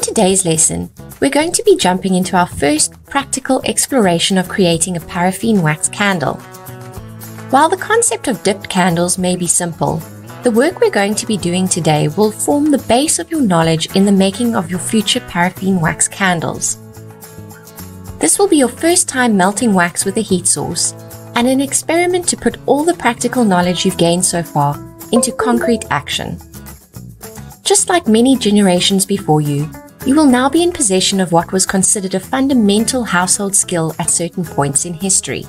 today's lesson, we're going to be jumping into our first practical exploration of creating a paraffin wax candle. While the concept of dipped candles may be simple, the work we're going to be doing today will form the base of your knowledge in the making of your future paraffin wax candles. This will be your first time melting wax with a heat source and an experiment to put all the practical knowledge you've gained so far into concrete action. Just like many generations before you, you will now be in possession of what was considered a fundamental household skill at certain points in history.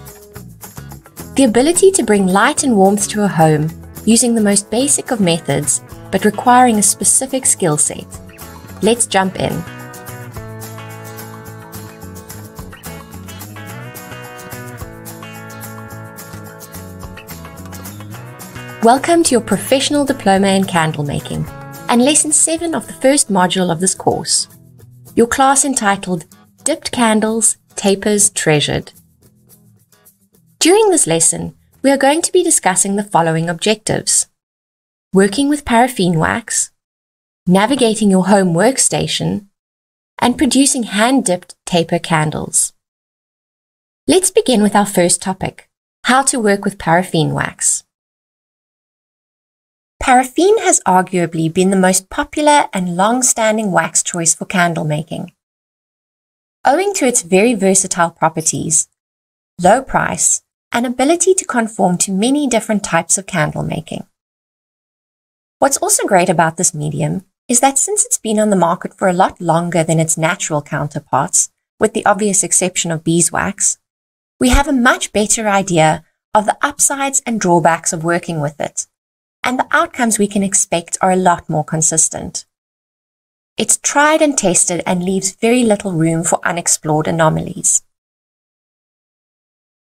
The ability to bring light and warmth to a home using the most basic of methods, but requiring a specific skill set. Let's jump in. Welcome to your professional diploma in candle making and lesson 7 of the first module of this course, your class entitled Dipped Candles, Tapers Treasured. During this lesson, we are going to be discussing the following objectives: working with paraffin wax, navigating your home workstation, and producing hand-dipped taper candles. Let's begin with our first topic, how to work with paraffin wax. Paraffin has arguably been the most popular and long-standing wax choice for candle making. Owing to its very versatile properties, low price, and ability to conform to many different types of candle making. What's also great about this medium is that since it's been on the market for a lot longer than its natural counterparts, with the obvious exception of beeswax, we have a much better idea of the upsides and drawbacks of working with it, and the outcomes we can expect are a lot more consistent. It's tried and tested and leaves very little room for unexplored anomalies.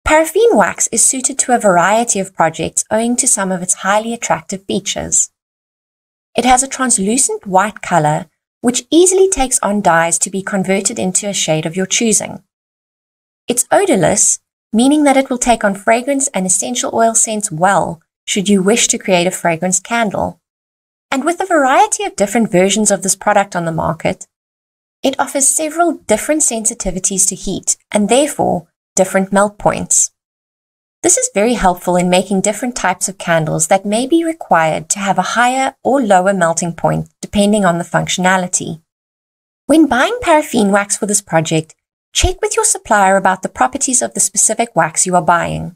Paraffin wax is suited to a variety of projects owing to some of its highly attractive features. It has a translucent white color which easily takes on dyes to be converted into a shade of your choosing. It's odorless, meaning that it will take on fragrance and essential oil scents well should you wish to create a fragrance candle. And with a variety of different versions of this product on the market, it offers several different sensitivities to heat and therefore different melt points. This is very helpful in making different types of candles that may be required to have a higher or lower melting point depending on the functionality. When buying paraffin wax for this project, check with your supplier about the properties of the specific wax you are buying.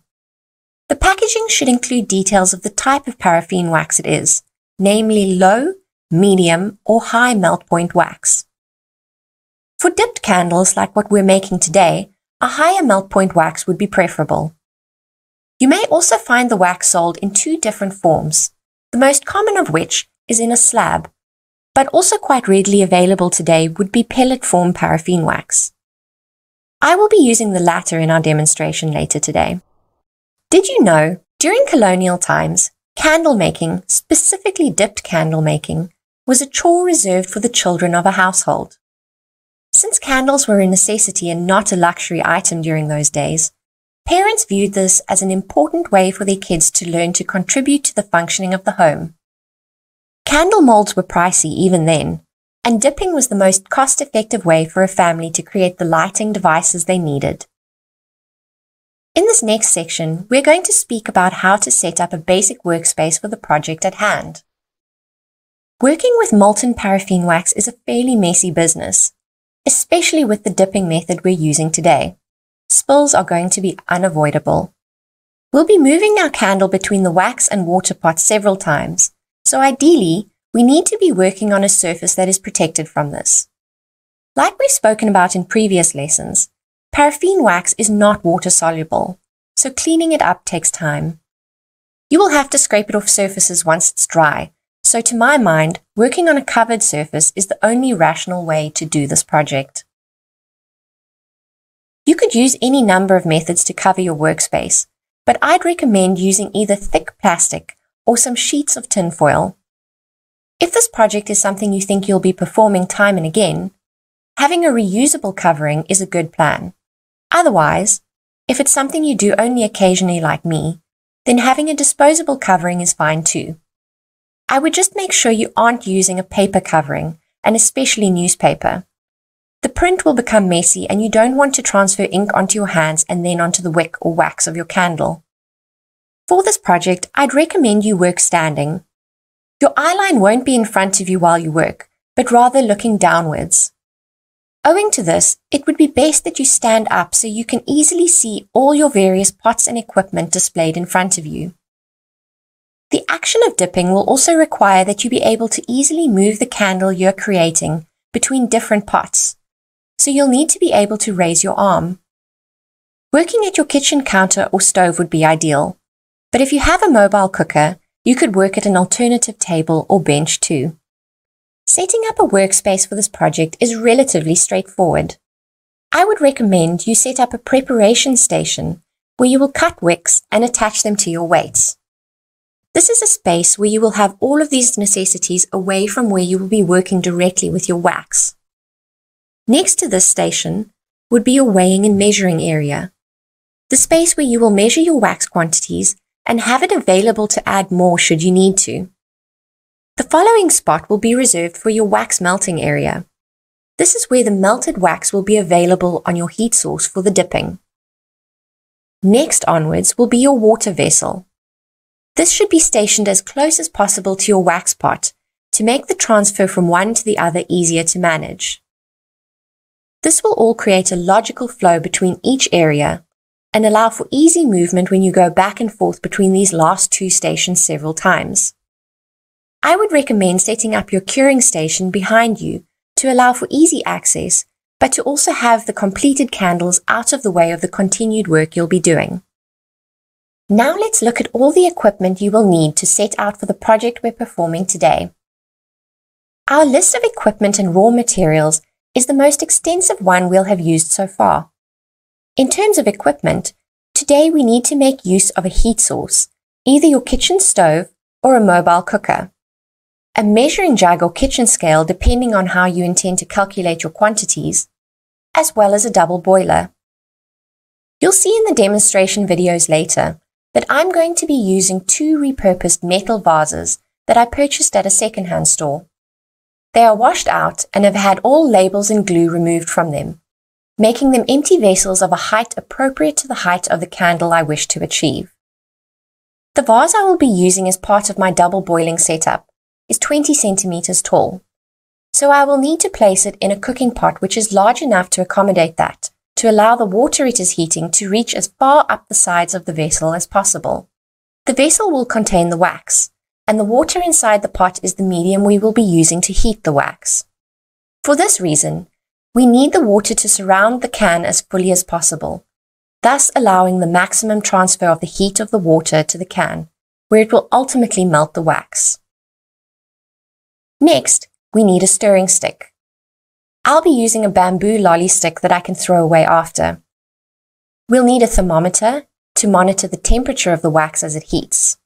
The packaging should include details of the type of paraffin wax it is, namely low, medium, or high melt point wax. For dipped candles like what we're making today, a higher melt point wax would be preferable. You may also find the wax sold in 2 different forms, the most common of which is in a slab, but also quite readily available today would be pellet form paraffin wax. I will be using the latter in our demonstration later today. Did you know, during colonial times, candle making, specifically dipped candle making, was a chore reserved for the children of a household? Since candles were a necessity and not a luxury item during those days, parents viewed this as an important way for their kids to learn to contribute to the functioning of the home. Candle molds were pricey even then, and dipping was the most cost-effective way for a family to create the lighting devices they needed. In this next section, we're going to speak about how to set up a basic workspace for the project at hand. Working with molten paraffin wax is a fairly messy business, especially with the dipping method we're using today. Spills are going to be unavoidable. We'll be moving our candle between the wax and water pot several times, so ideally, we need to be working on a surface that is protected from this. Like we've spoken about in previous lessons, paraffin wax is not water-soluble, so cleaning it up takes time. You will have to scrape it off surfaces once it's dry, so to my mind, working on a covered surface is the only rational way to do this project. You could use any number of methods to cover your workspace, but I'd recommend using either thick plastic or some sheets of tinfoil. If this project is something you think you'll be performing time and again, having a reusable covering is a good plan. Otherwise, if it's something you do only occasionally like me, then having a disposable covering is fine too. I would just make sure you aren't using a paper covering and especially newspaper. The print will become messy and you don't want to transfer ink onto your hands and then onto the wick or wax of your candle. For this project, I'd recommend you work standing. Your eyeline won't be in front of you while you work, but rather looking downwards. Owing to this, it would be best that you stand up so you can easily see all your various pots and equipment displayed in front of you. The action of dipping will also require that you be able to easily move the candle you're creating between different pots, so you'll need to be able to raise your arm. Working at your kitchen counter or stove would be ideal, but if you have a mobile cooker, you could work at an alternative table or bench too. Setting up a workspace for this project is relatively straightforward. I would recommend you set up a preparation station where you will cut wicks and attach them to your weights. This is a space where you will have all of these necessities away from where you will be working directly with your wax. Next to this station would be your weighing and measuring area, the space where you will measure your wax quantities and have it available to add more should you need to. The following spot will be reserved for your wax melting area. This is where the melted wax will be available on your heat source for the dipping. Next onwards will be your water vessel. This should be stationed as close as possible to your wax pot to make the transfer from one to the other easier to manage. This will all create a logical flow between each area and allow for easy movement when you go back and forth between these last two stations several times. I would recommend setting up your curing station behind you to allow for easy access, but to also have the completed candles out of the way of the continued work you'll be doing. Now let's look at all the equipment you will need to set out for the project we're performing today. Our list of equipment and raw materials is the most extensive one we'll have used so far. In terms of equipment, today we need to make use of a heat source, either your kitchen stove or a mobile cooker, a measuring jug or kitchen scale depending on how you intend to calculate your quantities, as well as a double boiler. You'll see in the demonstration videos later that I'm going to be using two repurposed metal vases that I purchased at a secondhand store. They are washed out and have had all labels and glue removed from them, making them empty vessels of a height appropriate to the height of the candle I wish to achieve. The vase I will be using as part of my double boiling setup is 20 centimeters tall, so I will need to place it in a cooking pot which is large enough to accommodate that, to allow the water it is heating to reach as far up the sides of the vessel as possible. The vessel will contain the wax, and the water inside the pot is the medium we will be using to heat the wax. For this reason, we need the water to surround the can as fully as possible, thus allowing the maximum transfer of the heat of the water to the can, where it will ultimately melt the wax. Next, we need a stirring stick. I'll be using a bamboo lolly stick that I can throw away after. We'll need a thermometer to monitor the temperature of the wax as it heats.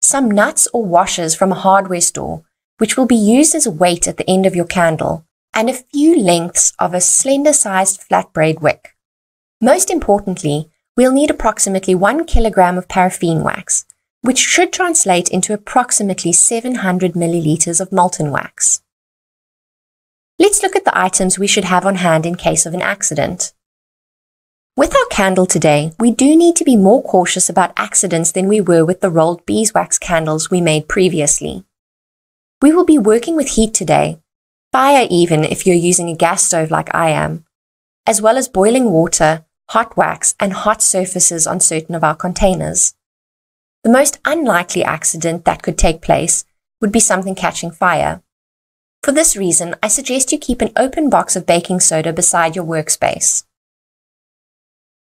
Some nuts or washers from a hardware store, which will be used as a weight at the end of your candle, and a few lengths of a slender-sized flat braid wick. Most importantly, we'll need approximately 1 kilogram of paraffin wax, which should translate into approximately 700 milliliters of molten wax. Let's look at the items we should have on hand in case of an accident. With our candle today, we do need to be more cautious about accidents than we were with the rolled beeswax candles we made previously. We will be working with heat today, fire even if you're using a gas stove like I am, as well as boiling water, hot wax, and hot surfaces on certain of our containers. The most unlikely accident that could take place would be something catching fire. For this reason, I suggest you keep an open box of baking soda beside your workspace.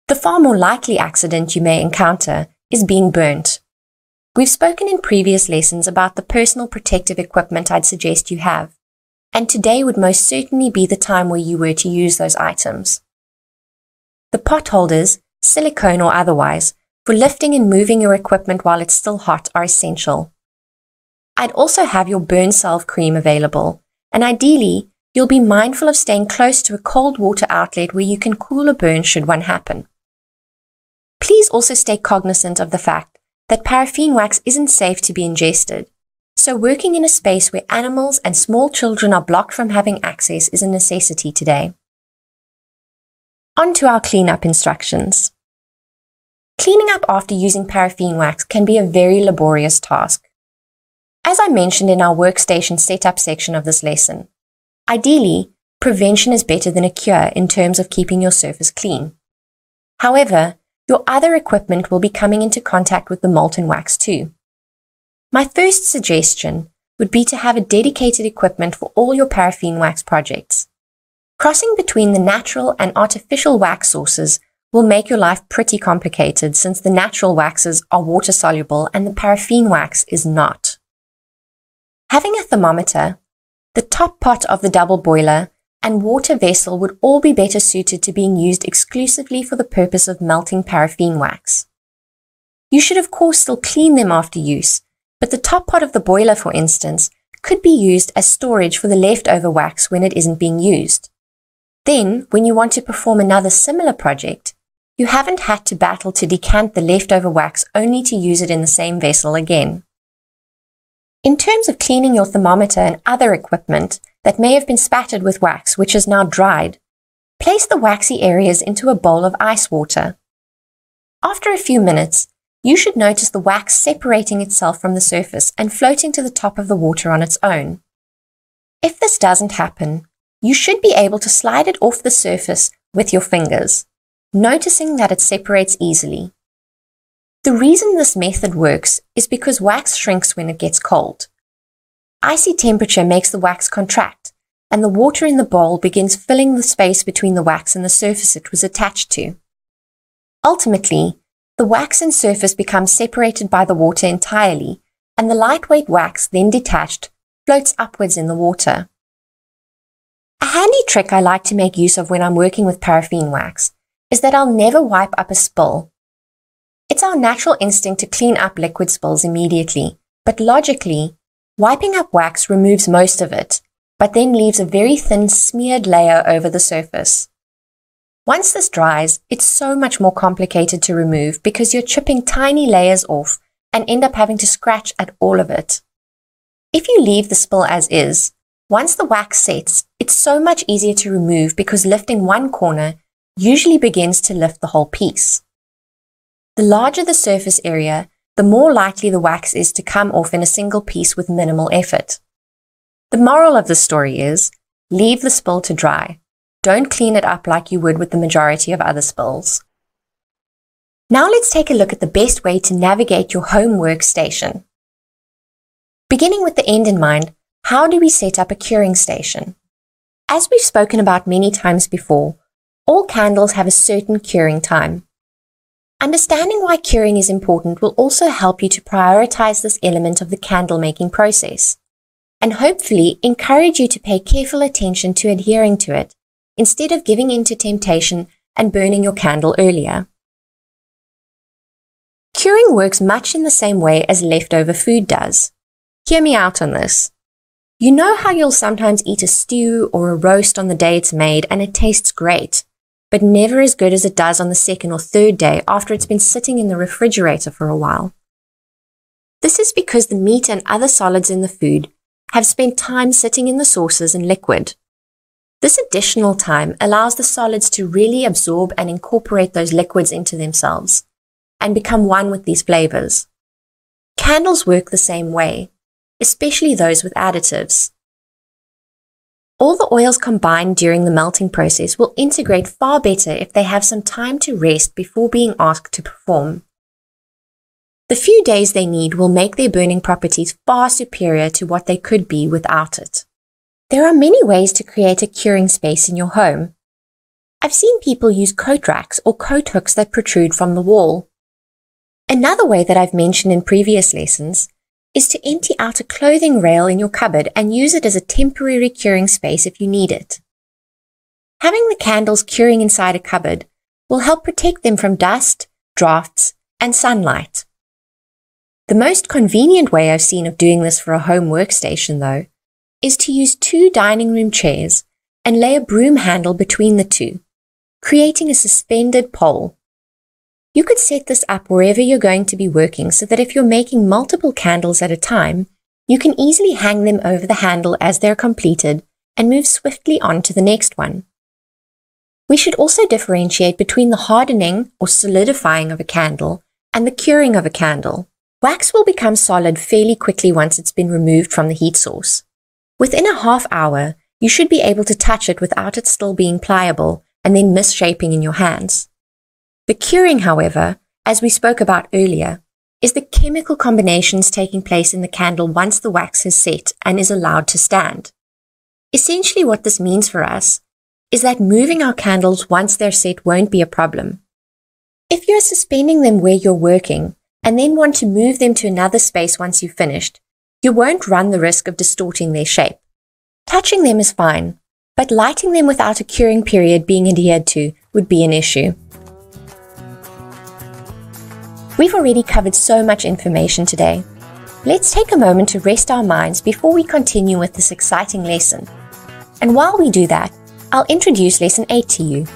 The far more likely accident you may encounter is being burnt. We've spoken in previous lessons about the personal protective equipment I'd suggest you have, and today would most certainly be the time where you were to use those items. The pot holders, silicone or otherwise, for lifting and moving your equipment while it's still hot are essential. I'd also have your burn salve cream available, and ideally, you'll be mindful of staying close to a cold water outlet where you can cool a burn should one happen. Please also stay cognizant of the fact that paraffin wax isn't safe to be ingested, so working in a space where animals and small children are blocked from having access is a necessity today. On to our cleanup instructions. Cleaning up after using paraffin wax can be a very laborious task. As I mentioned in our workstation setup section of this lesson, ideally, prevention is better than a cure in terms of keeping your surface clean. However, your other equipment will be coming into contact with the molten wax too. My first suggestion would be to have a dedicated equipment for all your paraffin wax projects. Crossing between the natural and artificial wax sources will make your life pretty complicated since the natural waxes are water soluble and the paraffin wax is not. Having a thermometer, the top pot of the double boiler, and water vessel would all be better suited to being used exclusively for the purpose of melting paraffin wax. You should of course still clean them after use, but the top pot of the boiler, for instance, could be used as storage for the leftover wax when it isn't being used. Then, when you want to perform another similar project, you haven't had to battle to decant the leftover wax only to use it in the same vessel again. In terms of cleaning your thermometer and other equipment that may have been spattered with wax which is now dried, place the waxy areas into a bowl of ice water. After a few minutes, you should notice the wax separating itself from the surface and floating to the top of the water on its own. If this doesn't happen, you should be able to slide it off the surface with your fingers, noticing that it separates easily. The reason this method works is because wax shrinks when it gets cold. Icy temperature makes the wax contract, and the water in the bowl begins filling the space between the wax and the surface it was attached to. Ultimately, the wax and surface become separated by the water entirely, and the lightweight wax, then detached, floats upwards in the water. A handy trick I like to make use of when I'm working with paraffin wax is that I'll never wipe up a spill. It's our natural instinct to clean up liquid spills immediately, but logically, wiping up wax removes most of it, but then leaves a very thin smeared layer over the surface. Once this dries, it's so much more complicated to remove because you're chipping tiny layers off and end up having to scratch at all of it. If you leave the spill as is, once the wax sets, it's so much easier to remove because lifting one corner usually begins to lift the whole piece. The larger the surface area, the more likely the wax is to come off in a single piece with minimal effort. The moral of the story is, leave the spill to dry. Don't clean it up like you would with the majority of other spills. Now let's take a look at the best way to navigate your home workstation. Beginning with the end in mind, how do we set up a curing station? As we've spoken about many times before, all candles have a certain curing time. Understanding why curing is important will also help you to prioritize this element of the candle making process, and hopefully encourage you to pay careful attention to adhering to it, instead of giving in to temptation and burning your candle earlier. Curing works much in the same way as leftover food does. Hear me out on this. You know how you'll sometimes eat a stew or a roast on the day it's made and it tastes great, but never as good as it does on the second or third day after it's been sitting in the refrigerator for a while. This is because the meat and other solids in the food have spent time sitting in the sauces and liquid. This additional time allows the solids to really absorb and incorporate those liquids into themselves and become one with these flavors. Candles work the same way, especially those with additives. All the oils combined during the melting process will integrate far better if they have some time to rest before being asked to perform. The few days they need will make their burning properties far superior to what they could be without it. There are many ways to create a curing space in your home. I've seen people use coat racks or coat hooks that protrude from the wall. Another way that I've mentioned in previous lessons is to empty out a clothing rail in your cupboard and use it as a temporary curing space if you need it. Having the candles curing inside a cupboard will help protect them from dust, drafts, and sunlight. The most convenient way I've seen of doing this for a home workstation, though, is to use 2 dining room chairs and lay a broom handle between the two, creating a suspended pole. You could set this up wherever you're going to be working so that if you're making multiple candles at a time, you can easily hang them over the handle as they're completed and move swiftly on to the next one. We should also differentiate between the hardening or solidifying of a candle and the curing of a candle. Wax will become solid fairly quickly once it's been removed from the heat source. Within a half hour, you should be able to touch it without it still being pliable and then misshaping in your hands. The curing, however, as we spoke about earlier, is the chemical combinations taking place in the candle once the wax has set and is allowed to stand. Essentially what this means for us is that moving our candles once they're set won't be a problem. If you're suspending them where you're working and then want to move them to another space once you've finished, you won't run the risk of distorting their shape. Touching them is fine, but lighting them without a curing period being adhered to would be an issue. We've already covered so much information today. Let's take a moment to rest our minds before we continue with this exciting lesson. And while we do that, I'll introduce Lesson 8 to you.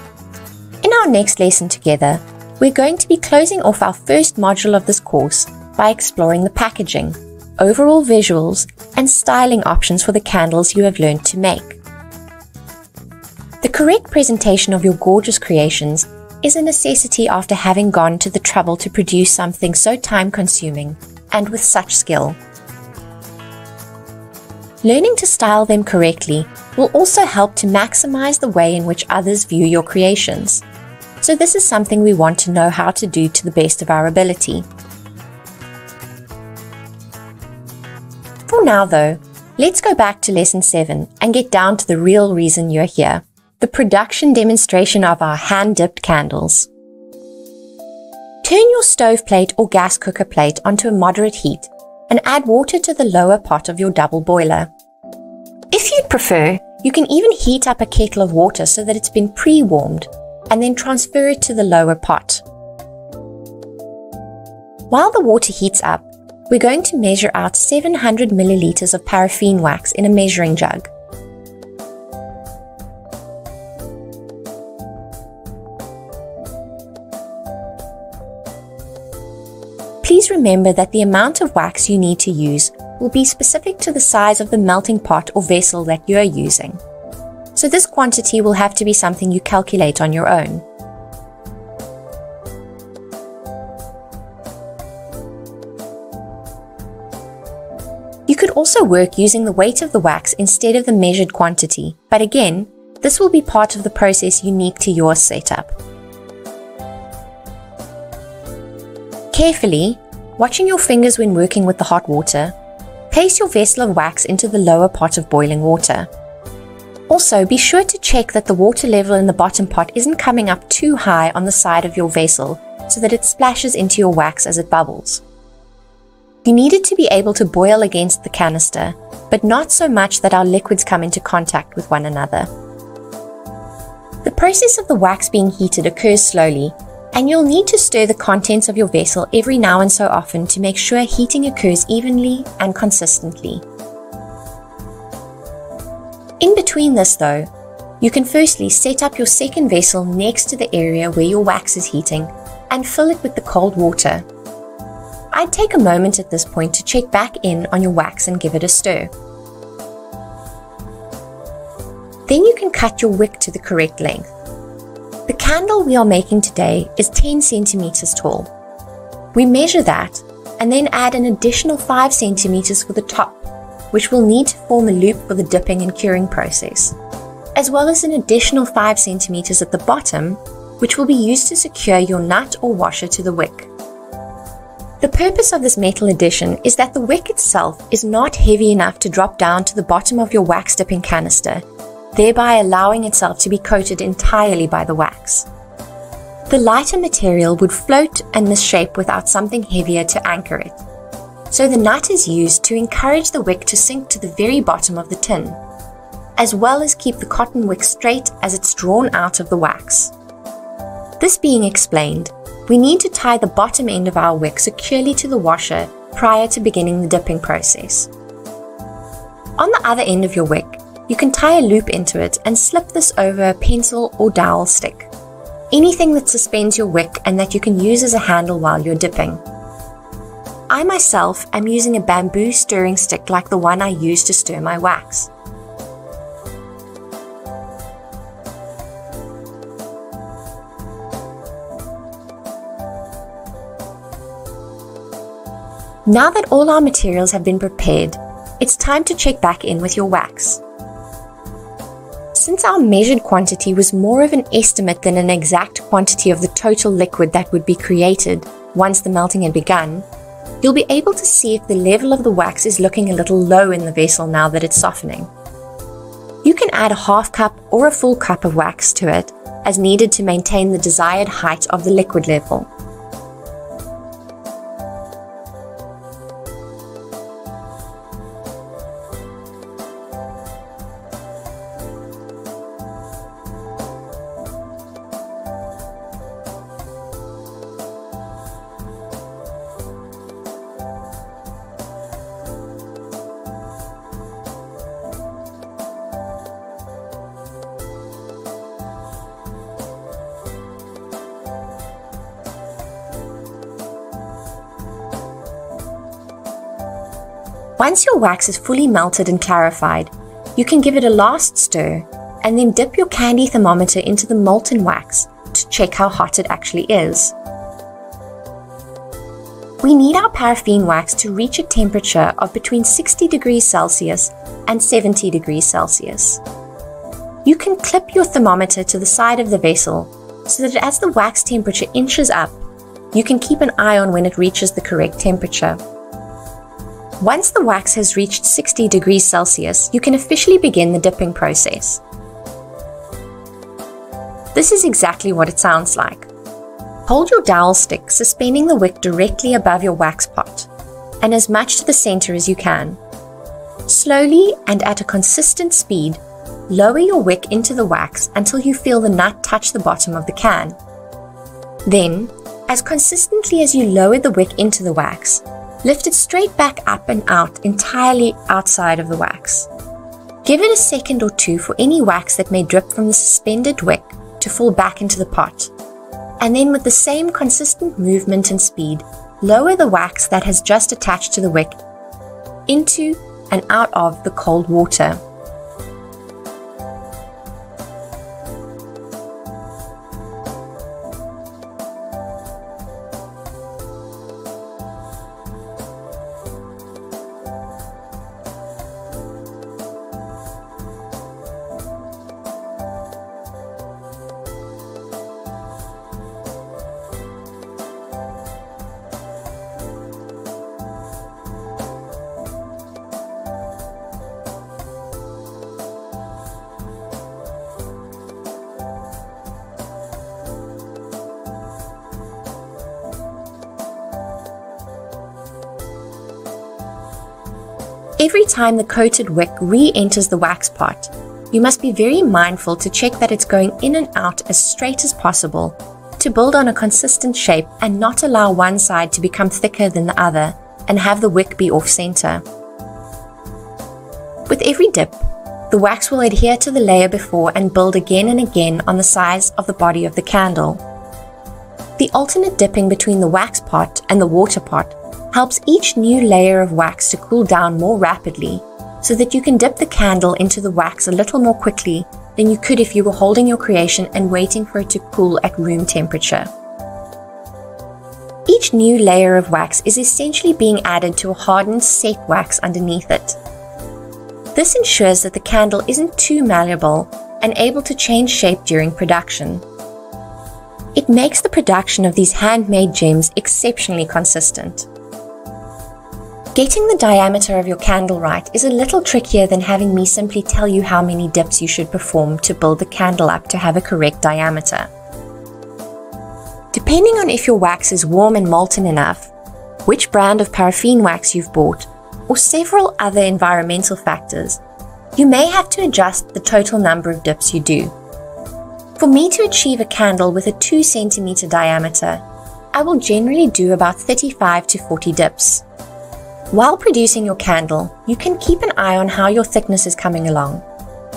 In our next lesson together, we're going to be closing off our first module of this course by exploring the packaging, overall visuals, and styling options for the candles you have learned to make. The correct presentation of your gorgeous creations is a necessity after having gone to the trouble to produce something so time-consuming and with such skill. Learning to style them correctly will also help to maximize the way in which others view your creations. So this is something we want to know how to do to the best of our ability. For now though, let's go back to Lesson 7 and get down to the real reason you're here, the production demonstration of our hand-dipped candles. Turn your stove plate or gas cooker plate onto a moderate heat and add water to the lower pot of your double boiler. If you'd prefer, you can even heat up a kettle of water so that it's been pre-warmed and then transfer it to the lower pot. While the water heats up, we're going to measure out 700 milliliters of paraffin wax in a measuring jug. Please remember that the amount of wax you need to use will be specific to the size of the melting pot or vessel that you are using. So this quantity will have to be something you calculate on your own. You could also work using the weight of the wax instead of the measured quantity, but again, this will be part of the process unique to your setup. Carefully, watching your fingers when working with the hot water, place your vessel of wax into the lower pot of boiling water. Also, be sure to check that the water level in the bottom pot isn't coming up too high on the side of your vessel so that it splashes into your wax as it bubbles. You need it to be able to boil against the canister, but not so much that our liquids come into contact with one another. The process of the wax being heated occurs slowly, and you'll need to stir the contents of your vessel every now and so often to make sure heating occurs evenly and consistently. In between this though, you can firstly set up your second vessel next to the area where your wax is heating and fill it with the cold water. I'd take a moment at this point to check back in on your wax and give it a stir. Then you can cut your wick to the correct length. The candle we are making today is 10 centimeters tall. We measure that and then add an additional 5 centimeters for the top, which will need to form a loop for the dipping and curing process, as well as an additional 5 centimeters at the bottom, which will be used to secure your nut or washer to the wick. The purpose of this metal addition is that the wick itself is not heavy enough to drop down to the bottom of your wax dipping canister, thereby allowing itself to be coated entirely by the wax. The lighter material would float and misshape without something heavier to anchor it. So the nut is used to encourage the wick to sink to the very bottom of the tin, as well as keep the cotton wick straight as it's drawn out of the wax. This being explained, we need to tie the bottom end of our wick securely to the washer prior to beginning the dipping process. On the other end of your wick, you can tie a loop into it and slip this over a pencil or dowel stick, anything that suspends your wick and that you can use as a handle while you're dipping. I myself am using a bamboo stirring stick like the one I use to stir my wax. Now that all our materials have been prepared, it's time to check back in with your wax. Since our measured quantity was more of an estimate than an exact quantity of the total liquid that would be created once the melting had begun, you'll be able to see if the level of the wax is looking a little low in the vessel now that it's softening. You can add a half cup or a full cup of wax to it as needed to maintain the desired height of the liquid level. Once your wax is fully melted and clarified, you can give it a last stir and then dip your candy thermometer into the molten wax to check how hot it actually is. We need our paraffin wax to reach a temperature of between 60 degrees Celsius and 70 degrees Celsius. You can clip your thermometer to the side of the vessel so that as the wax temperature inches up, you can keep an eye on when it reaches the correct temperature. Once the wax has reached 60 degrees Celsius, you can officially begin the dipping process. This is exactly what it sounds like. Hold your dowel stick, suspending the wick directly above your wax pot, and as much to the center as you can. Slowly and at a consistent speed, lower your wick into the wax until you feel the nut touch the bottom of the can. Then, as consistently as you lower the wick into the wax, lift it straight back up and out entirely outside of the wax. Give it a second or two for any wax that may drip from the suspended wick to fall back into the pot. And then with the same consistent movement and speed, lower the wax that has just attached to the wick into and out of the cold water. Every time the coated wick re-enters the wax pot, you must be very mindful to check that it's going in and out as straight as possible to build on a consistent shape and not allow one side to become thicker than the other and have the wick be off-center. With every dip, the wax will adhere to the layer before and build again and again on the sides of the body of the candle. The alternate dipping between the wax pot and the water pot helps each new layer of wax to cool down more rapidly so that you can dip the candle into the wax a little more quickly than you could if you were holding your creation and waiting for it to cool at room temperature. Each new layer of wax is essentially being added to a hardened set wax underneath it. This ensures that the candle isn't too malleable and able to change shape during production. It makes the production of these handmade gems exceptionally consistent. Getting the diameter of your candle right is a little trickier than having me simply tell you how many dips you should perform to build the candle up to have a correct diameter. Depending on if your wax is warm and molten enough, which brand of paraffin wax you've bought, or several other environmental factors, you may have to adjust the total number of dips you do. For me to achieve a candle with a 2 cm diameter, I will generally do about 35 to 40 dips. While producing your candle, you can keep an eye on how your thickness is coming along,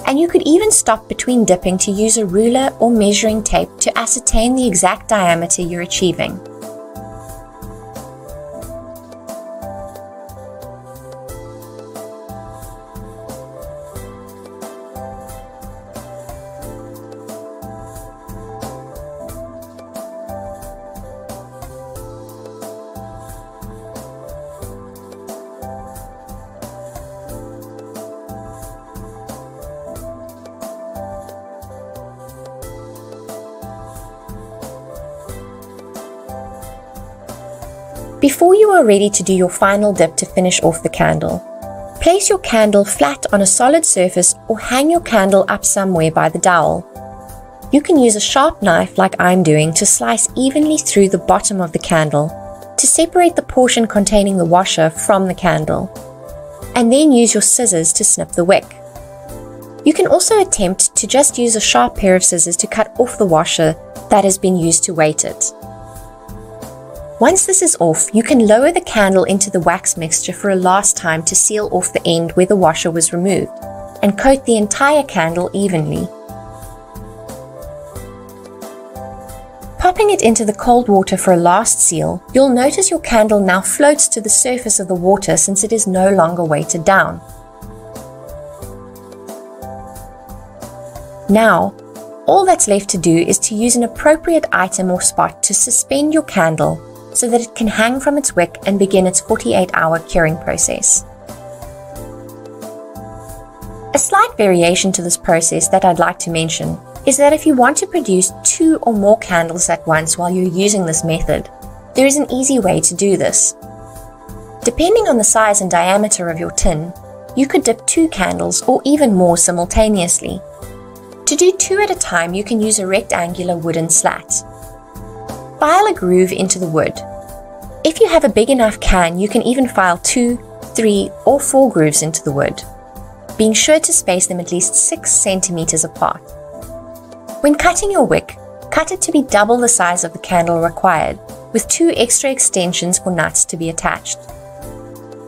and you could even stop between dipping to use a ruler or measuring tape to ascertain the exact diameter you're achieving. Before you are ready to do your final dip to finish off the candle, place your candle flat on a solid surface or hang your candle up somewhere by the dowel. You can use a sharp knife like I'm doing to slice evenly through the bottom of the candle to separate the portion containing the washer from the candle, and then use your scissors to snip the wick. You can also attempt to just use a sharp pair of scissors to cut off the washer that has been used to weight it. Once this is off, you can lower the candle into the wax mixture for a last time to seal off the end where the washer was removed, and coat the entire candle evenly. Popping it into the cold water for a last seal, you'll notice your candle now floats to the surface of the water since it is no longer weighted down. Now, all that's left to do is to use an appropriate item or spot to suspend your candle so that it can hang from its wick and begin its 48-hour curing process. A slight variation to this process that I'd like to mention is that if you want to produce 2 or more candles at once while you're using this method, there is an easy way to do this. Depending on the size and diameter of your tin, you could dip 2 candles or even more simultaneously. To do 2 at a time, you can use a rectangular wooden slat. File a groove into the wood. If you have a big enough can, you can even file 2, 3, or 4 grooves into the wood, being sure to space them at least 6 centimeters apart. When cutting your wick, cut it to be double the size of the candle required, with 2 extra extensions for nuts to be attached.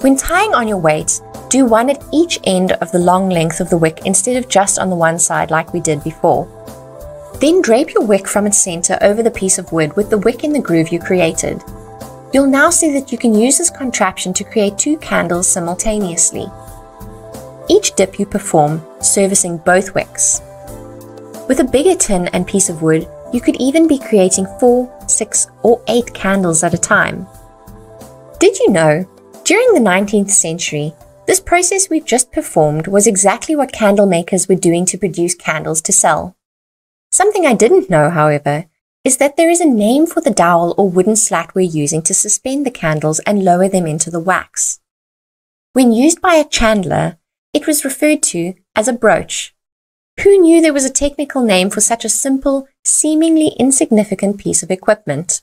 When tying on your weights, do one at each end of the long length of the wick instead of just on the one side like we did before. Then drape your wick from its center over the piece of wood with the wick in the groove you created. You'll now see that you can use this contraption to create 2 candles simultaneously. Each dip you perform, servicing both wicks. With a bigger tin and piece of wood, you could even be creating 4, 6, or 8 candles at a time. Did you know, during the 19th century, this process we've just performed was exactly what candle makers were doing to produce candles to sell. Something I didn't know, however, is that there is a name for the dowel or wooden slat we're using to suspend the candles and lower them into the wax. When used by a chandler, it was referred to as a brooch. Who knew there was a technical name for such a simple, seemingly insignificant piece of equipment?